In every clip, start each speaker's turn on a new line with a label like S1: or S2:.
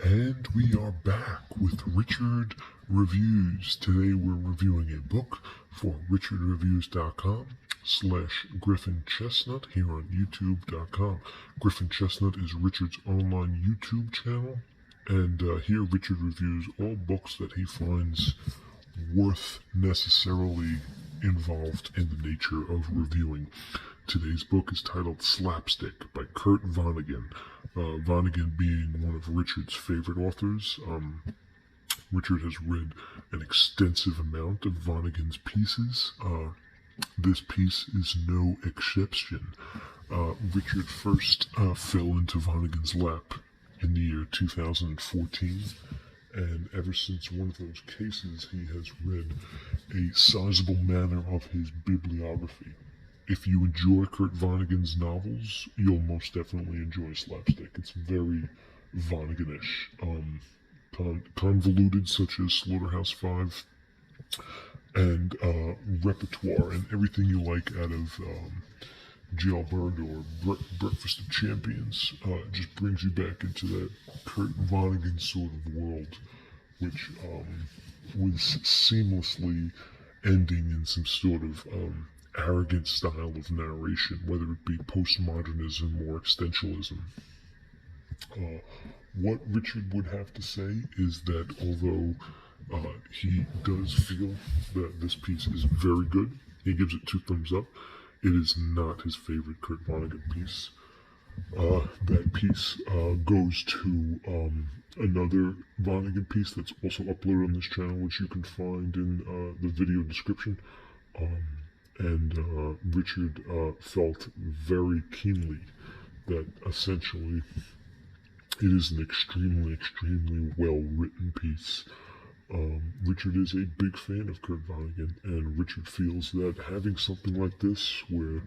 S1: And we are back with Richard Reviews. Today we're reviewing a book for richardreviews.com/Griffin Chestnut here on youtube.com. Griffin Chestnut is Richard's online YouTube channel, and here Richard reviews all books that he finds worth necessarily involved in the nature of reviewing. Today's book is titled Slapstick by Kurt Vonnegut. Vonnegut being one of Richard's favorite authors. Richard has read an extensive amount of Vonnegut's pieces. This piece is no exception. Richard first fell into Vonnegut's lap in the year 2014, and ever since one of those cases, he has read a sizable manner of his bibliography. If you enjoy Kurt Vonnegut's novels, you'll most definitely enjoy Slapstick. It's very Vonnegut-ish. Convoluted, such as Slaughterhouse-Five, and repertoire, and everything you like out of Jailbird or Breakfast of Champions. Just brings you back into that Kurt Vonnegut sort of world, which was seamlessly ending in some sort of arrogant style of narration, whether it be postmodernism or existentialism. What Richard would have to say is that although he does feel that this piece is very good, he gives it 2 thumbs up. It is not his favorite Kurt Vonnegut piece. That piece goes to another Vonnegut piece that's also uploaded on this channel, which you can find in the video description. And Richard felt very keenly that essentially it is an extremely well-written piece. Richard is a big fan of Kurt Vonnegut, and Richard feels that having something like this, where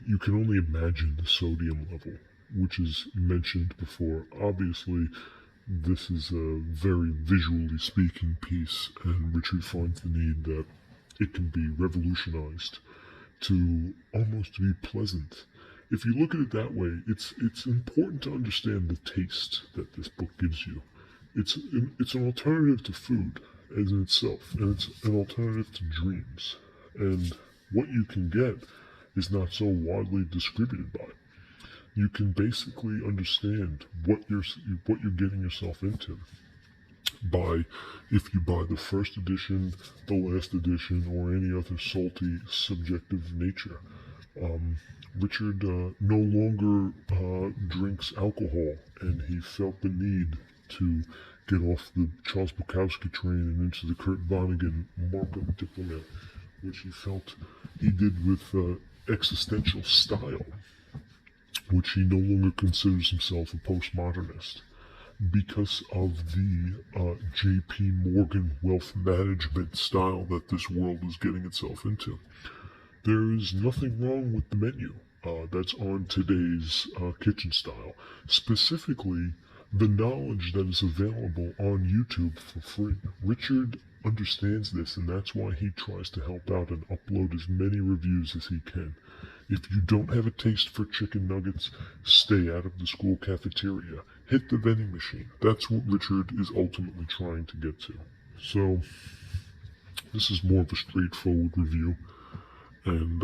S1: you can only imagine the sodium level, which is mentioned before. Obviously, this is a very visually speaking piece, and Richard finds the need that it can be revolutionized to almost be pleasant. If you look at it that way, it's important to understand the taste that this book gives you. It's an alternative to food as in itself, and it's an alternative to dreams. And what you can get is not so widely distributed by. You can basically understand what you're getting yourself into by, if you buy the first edition, the last edition, or any other salty subjective nature. Richard no longer drinks alcohol, and he felt the need to get off the Charles Bukowski train and into the Kurt Vonnegut markup diplomat, which he felt he did with existential style, which he no longer considers himself a postmodernist, because of the J.P. Morgan wealth management style that this world is getting itself into. There is nothing wrong with the menu that's on today's kitchen style. Specifically, the knowledge that is available on YouTube for free. Richard understands this, and that's why he tries to help out and upload as many reviews as he can. If you don't have a taste for chicken nuggets, stay out of the school cafeteria. Hit the vending machine. That's what Richard is ultimately trying to get to. So, this is more of a straightforward review. And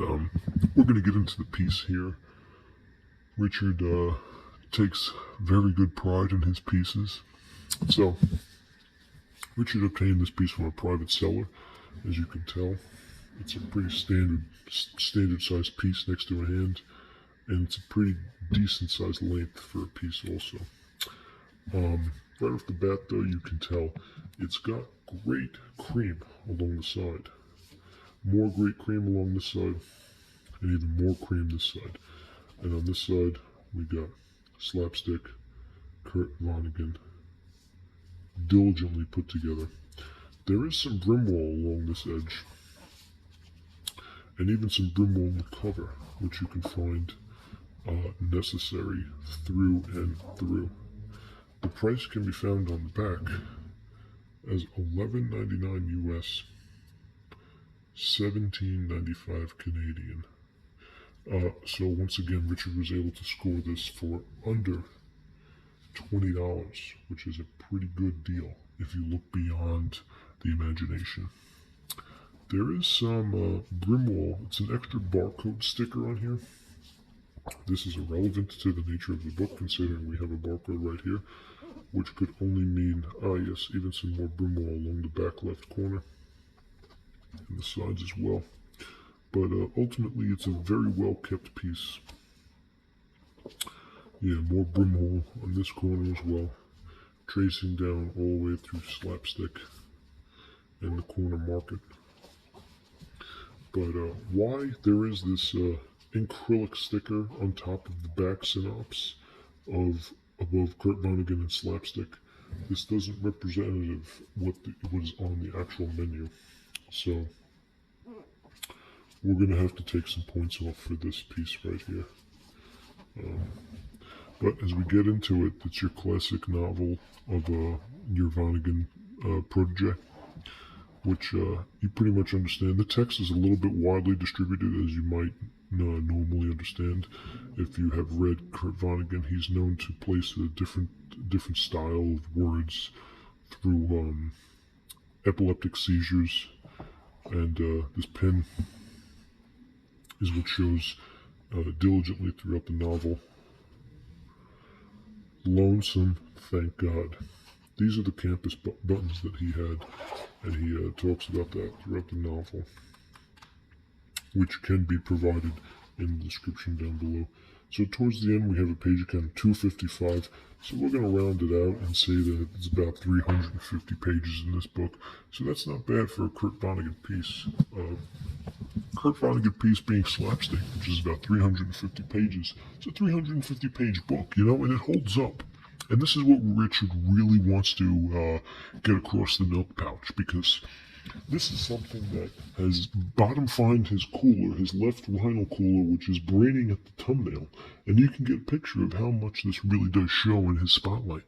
S1: we're going to get into the piece here. Richard takes very good pride in his pieces. So, Richard obtained this piece from a private seller, as you can tell. It's a pretty standard sized piece next to a hand, and it's a pretty decent sized length for a piece also. Right off the bat though, you can tell it's got great cream along the side. More great cream along this side, and even more cream this side. And on this side, we got Slapstick, Kurt Vonnegut, diligently put together. There is some brimwall along this edge, and even some brimwall in the cover, which you can find necessary through and through. The price can be found on the back as $11.99 US, $17.95 Canadian. So once again, Richard was able to score this for under $20, which is a pretty good deal if you look beyond the imagination. There is some Brimwall. It's an extra barcode sticker on here. This is irrelevant to the nature of the book, considering we have a barcode right here, which could only mean, yes, even some more Brimwall along the back left corner and the sides as well. But ultimately, it's a very well kept piece. Yeah, more Brimwall on this corner as well, tracing down all the way through Slapstick and the corner market. But why there is this acrylic sticker on top of the back synopsis of above Kurt Vonnegut and Slapstick, this doesn't represent what is on the actual menu. So we're going to have to take some points off for this piece right here. But as we get into it, it's your classic novel of your Vonnegut protege, which you pretty much understand. The text is a little bit widely distributed, as you might normally understand. If you have read Kurt Vonnegut, he's known to place a different style of words through epileptic seizures, and this pen is what shows diligently throughout the novel. Lonesome, thank God. These are the campus buttons that he had, and he talks about that throughout the novel, which can be provided in the description down below. So towards the end, we have a page count of 255. So we're going to round it out and say that it's about 350 pages in this book. So that's not bad for a Kurt Vonnegut piece. Kurt Vonnegut piece being Slapstick, which is about 350 pages. It's a 350 page book, and it holds up. And this is what Richard really wants to get across the milk pouch, because this is something that has bottom-fined his cooler, his left vinyl cooler, which is braining at the thumbnail. And you can get a picture of how much this really does show in his spotlight.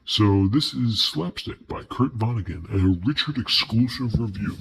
S1: So this is Slapstick by Kurt Vonnegut, a Richard exclusive review.